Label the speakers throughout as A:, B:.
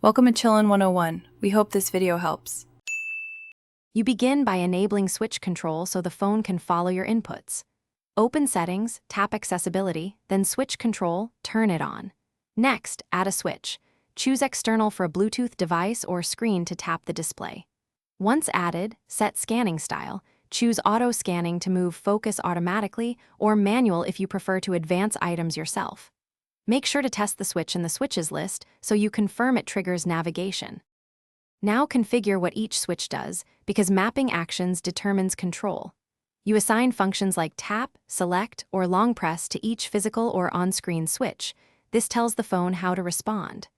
A: Welcome to Chillin' 101. We hope this video helps.
B: You begin by enabling switch control so the phone can follow your inputs. Open Settings, tap Accessibility, then Switch Control, turn it on. Next, add a switch. Choose External for a Bluetooth device or screen to tap the display. Once added, set scanning style. Choose Auto Scanning to move focus automatically or Manual if you prefer to advance items yourself. Make sure to test the switch in the switches list so you confirm it triggers navigation. Now configure what each switch does, because mapping actions determines control. You assign functions like tap, select, or long press to each physical or on-screen switch. This tells the phone how to respond.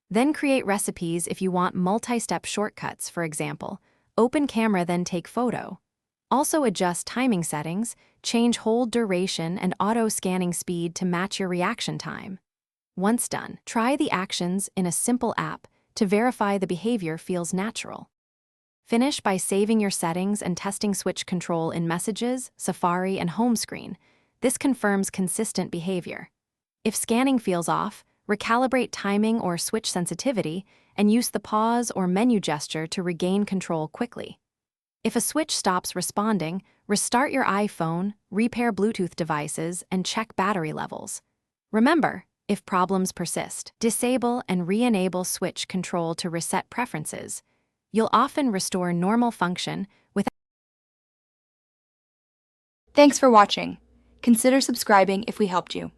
B: Then create recipes if you want multi-step shortcuts, for example. Open camera, then take photo. Also adjust timing settings, change hold duration and auto-scanning speed to match your reaction time. Once done, try the actions in a simple app to verify the behavior feels natural. Finish by saving your settings and testing switch control in Messages, Safari, and Home Screen. This confirms consistent behavior. If scanning feels off, recalibrate timing or switch sensitivity and use the pause or menu gesture to regain control quickly. If a switch stops responding, restart your iPhone, repair Bluetooth devices, and check battery levels. Remember, if problems persist, disable and re-enable switch control to reset preferences. You'll often restore normal function without.
C: Thanks for watching. Consider subscribing if we helped you.